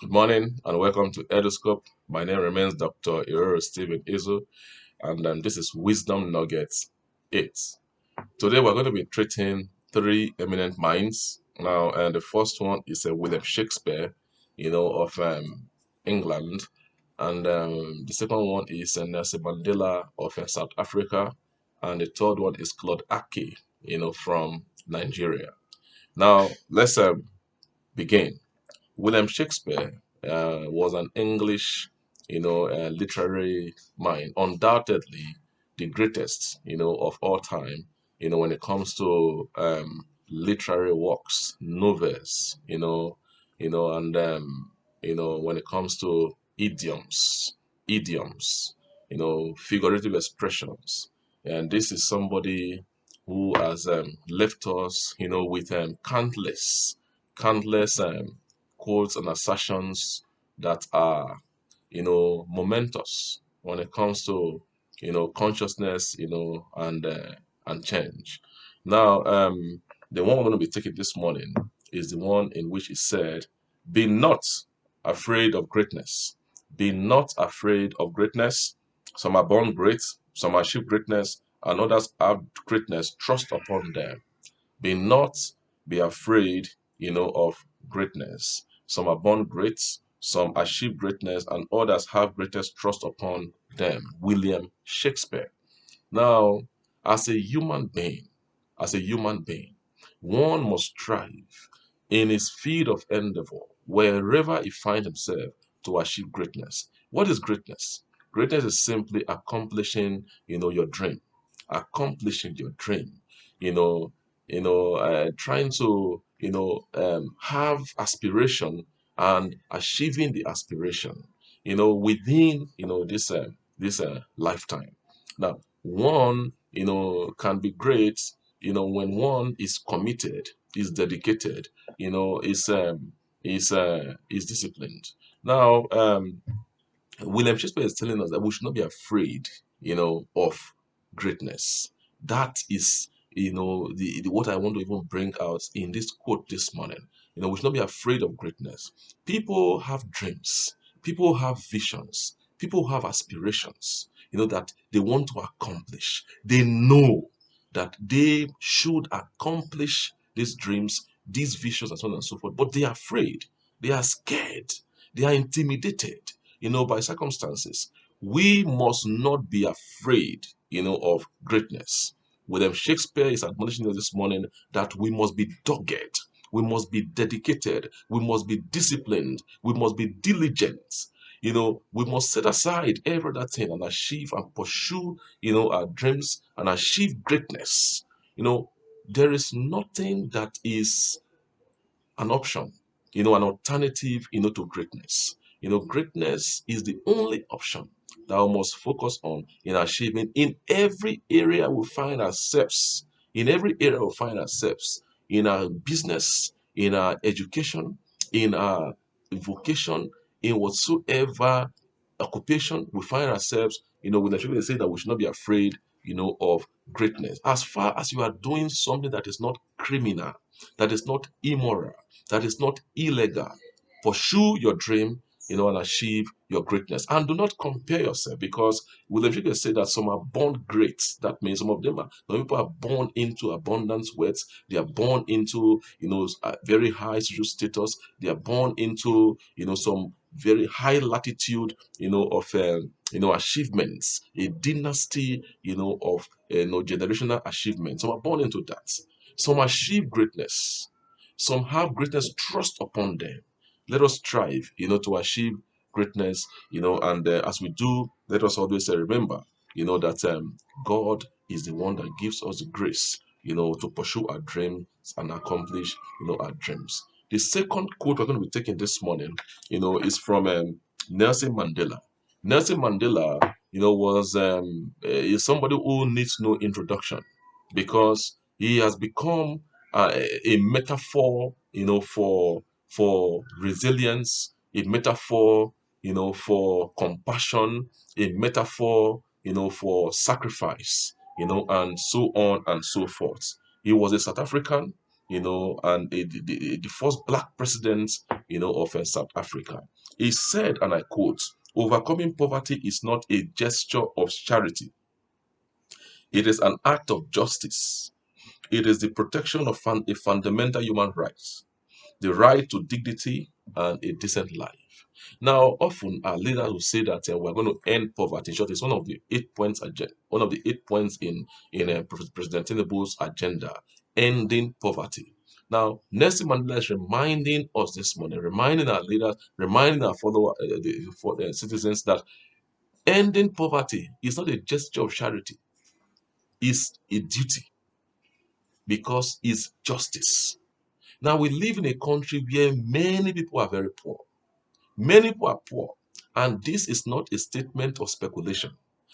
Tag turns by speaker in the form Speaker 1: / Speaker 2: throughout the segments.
Speaker 1: Good morning and welcome to Eduscope. My name remains Dr. Iroro Stephen Izu, and this is Wisdom Nuggets 8. Today we're going to be treating three eminent minds. Now, and the first one is William Shakespeare, of England, and the second one is Nelson Mandela of South Africa, and the third one is Claude Aki, from Nigeria. Now, let's begin. William Shakespeare was an English, literary mind, undoubtedly the greatest, of all time, when it comes to literary works, novels, and when it comes to idioms, figurative expressions, and this is somebody who has left us, with countless quotes and assertions that are, momentous when it comes to, consciousness, and change. Now, the one we're going to be taking this morning is the one in which it said, "Be not afraid of greatness. Be not afraid of greatness. Some are born great, some achieve greatness, and others have greatness thrust upon them. Be not be afraid, of greatness. Some are born great, some achieve greatness, and others have greatest trust upon them." William Shakespeare. Now, as a human being, as a human being, one must strive in his field of endeavor, wherever he finds himself, to achieve greatness. What is greatness? Greatness is simply accomplishing, your dream, accomplishing your dream, you know, trying to, have aspiration and achieving the aspiration, within, this lifetime. Now, one, can be great, when one is committed, is dedicated, is disciplined. Now, William Shakespeare is telling us that we should not be afraid, of greatness. That is, what I want to even bring out in this quote this morning. We should not be afraid of greatness. People have dreams. People have visions. People have aspirations, that they want to accomplish. They know that they should accomplish these dreams, these visions, and so on and so forth. But they are afraid. They are scared. They are intimidated, by circumstances. We must not be afraid, of greatness. William Shakespeare is admonishing us this morning that we must be dogged, we must be dedicated, we must be disciplined, we must be diligent. We must set aside every other thing and achieve and pursue, our dreams and achieve greatness. There is nothing that is an option, an alternative, to greatness. Greatness is the only option that we must focus on in achieving in every area we find ourselves, in every area we find ourselves, in our business, in our education, in our vocation, in whatsoever occupation we find ourselves. When the scripture say that we should not be afraid, of greatness. As far as you are doing something that is not criminal, that is not immoral, that is not illegal. Pursue your dream, and achieve your greatness. And do not compare yourself, because William Shakespeare said that some are born great. That means some people are born into abundance wealth. They are born into, very high social status. They are born into, some very high latitude, of achievements, a dynasty, of generational achievements. Some are born into that. Some achieve greatness. Some have greatness thrust upon them. Let us strive, to achieve greatness, and as we do, let us always remember, that God is the one that gives us the grace, to pursue our dreams and accomplish, our dreams. The second quote we're going to be taking this morning, is from Nelson Mandela. Nelson Mandela, was is somebody who needs no introduction, because he has become a metaphor, for resilience, a metaphor, for compassion, a metaphor, for sacrifice, and so on and so forth. He was a South African, and the first black president, of South Africa. He said, and I quote, "Overcoming poverty is not a gesture of charity. It is an act of justice. It is the protection of a fundamental human right, the right to dignity and a decent life." Now, often our leaders will say that we're going to end poverty. In short, it's one of the 8 points one of the 8 points in President Tinubu's agenda, ending poverty. Now, Nelson Mandela is reminding us this morning, reminding our leaders, reminding our for the citizens that ending poverty is not a gesture of charity; it's a duty because it's justice. Now, we live in a country where many people are very poor. Many people are poor. And this is not a statement of speculation.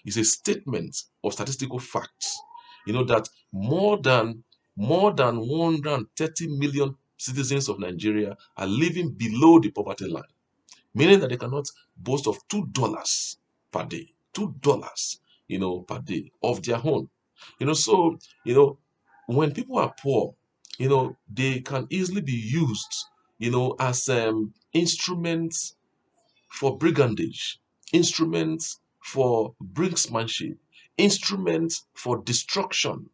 Speaker 1: It's a statement of statistical facts. That more than 130 million citizens of Nigeria are living below the poverty line, meaning that they cannot boast of $2 per day. $2, per day of their own. So, when people are poor, they can easily be used, as instruments for brigandage, instruments for brinksmanship, instruments for destruction,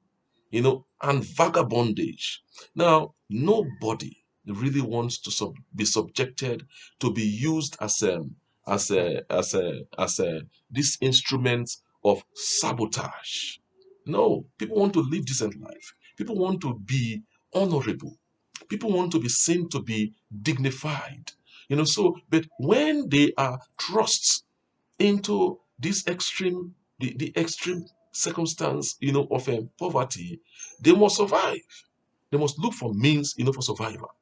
Speaker 1: and vagabondage. Now, nobody really wants to be subjected to be used as a this instrument of sabotage. No, people want to live decent life. People want to be honorable. People want to be seen to be dignified. But when they are thrust into this extreme, the extreme circumstance, of poverty, they must survive. They must look for means, for survival.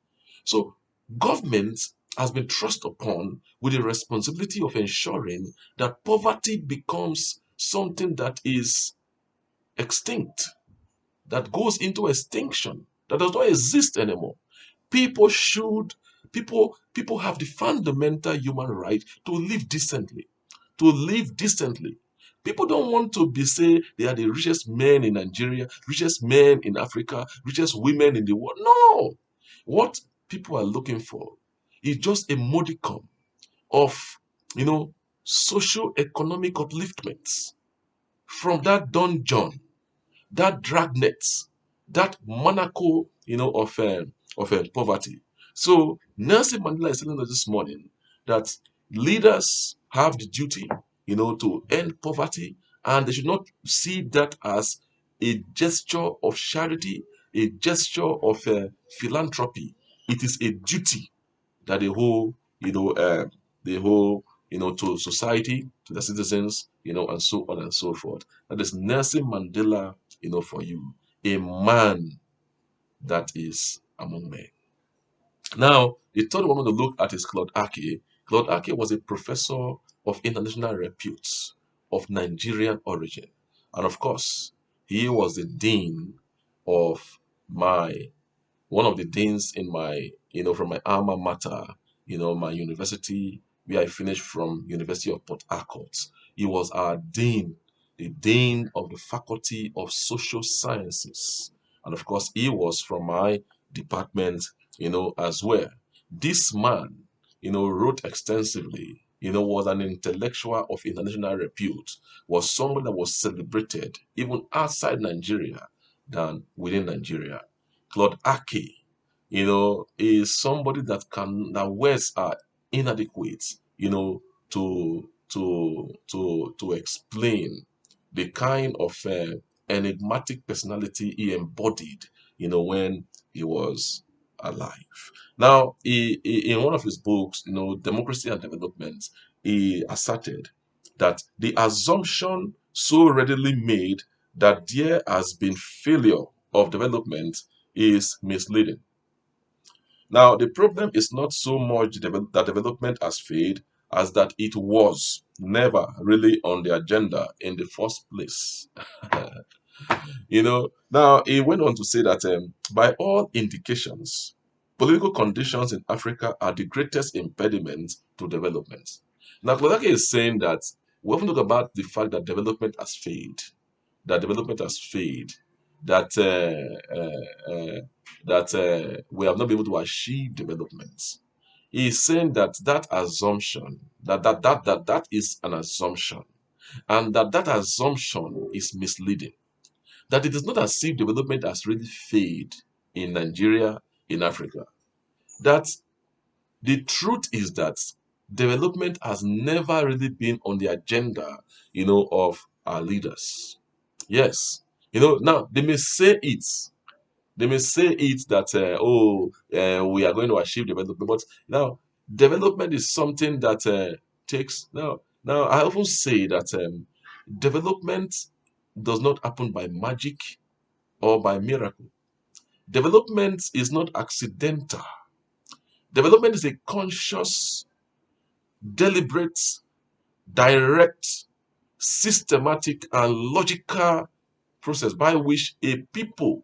Speaker 1: So government has been thrust upon with the responsibility of ensuring that poverty becomes something that is extinct, that goes into extinction, that does not exist anymore. People should people have the fundamental human right to live decently. To live decently. People don't want to be say they are the richest men in Nigeria, richest men in Africa, richest women in the world. No. What people are looking for is just a modicum of you know socio-economic upliftments from that dungeon, that dragnet, that monacle, of poverty. So Nelson Mandela is telling us this morning that leaders have the duty, to end poverty, and they should not see that as a gesture of charity, a gesture of philanthropy. It is a duty that they owe to society, to the citizens, and so on and so forth. That is Nelson Mandela, for you, a man that is among men. Now, the third one to look at is Claude Ake. Claude Ake was a professor of international repute of Nigerian origin. And of course, he was the dean of my one of the deans in my, from my alma mater, my university, where I finished from University of Port Harcourt. He was our dean, the dean of the Faculty of Social Sciences. And of course, he was from my department, as well. This man, wrote extensively, was an intellectual of international repute, was someone that was celebrated even outside Nigeria than within Nigeria. Claude Ake, is somebody that words are inadequate, to explain the kind of enigmatic personality he embodied, when he was alive. Now, in one of his books, Democracy and Development, he asserted that the assumption so readily made that there has been failure of development is misleading. Now, the problem is not so much that development has failed as that it was never really on the agenda in the first place. Now he went on to say that by all indications, political conditions in Africa are the greatest impediment to development. Now, Klodake is saying that we often talk about the fact that development has failed, that development has failed, that that we have not been able to achieve development. He is saying that that assumption, that is an assumption, and that assumption is misleading. That it is not as if development has really failed in Nigeria, in Africa. That the truth is that development has never really been on the agenda, of our leaders. Yes. Now they may say it that, we are going to achieve development, but now development is something that takes now. Now I often say that development does not happen by magic or by miracle. Development is not accidental. Development is a conscious, deliberate, direct, systematic, and logical process by which a people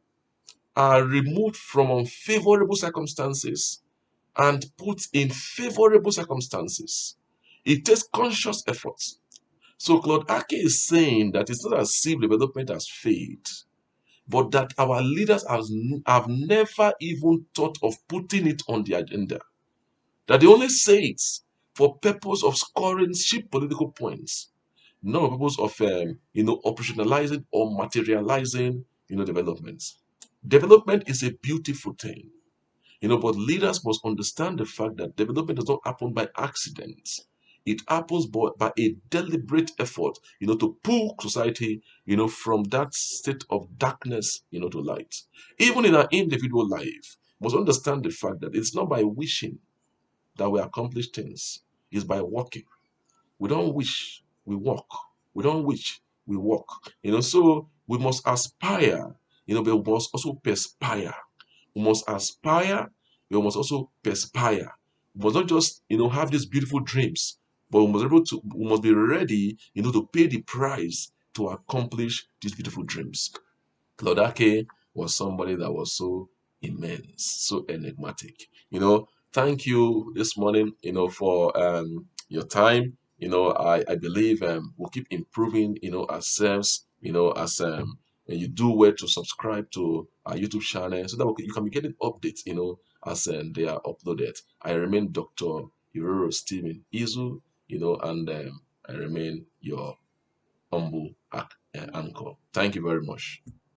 Speaker 1: are removed from unfavorable circumstances and put in favorable circumstances. It takes conscious effort. So Claude Ake is saying that it's not as if development has failed, but that our leaders have never even thought of putting it on the agenda. That they only say it for purpose of scoring cheap political points, not for purpose of operationalizing or materializing developments. Development is a beautiful thing. But leaders must understand the fact that development does not happen by accident. It happens by a deliberate effort, to pull society, from that state of darkness, to light. Even in our individual life, we must understand the fact that it's not by wishing that we accomplish things, it's by working. We don't wish, we work. We don't wish, we work. So we must aspire, but we must also perspire. We must aspire, we must also perspire. We must not just, have these beautiful dreams, but we must be ready, to pay the price to accomplish these beautiful dreams. Claudake was somebody that was so immense, so enigmatic. Thank you this morning, for your time. I believe we'll keep improving, ourselves, as and you do well to subscribe to our YouTube channel so that you can be getting updates, as they are uploaded. I remain Dr. Iroro Stephen Izu, and I remain your humble anchor. Thank you very much.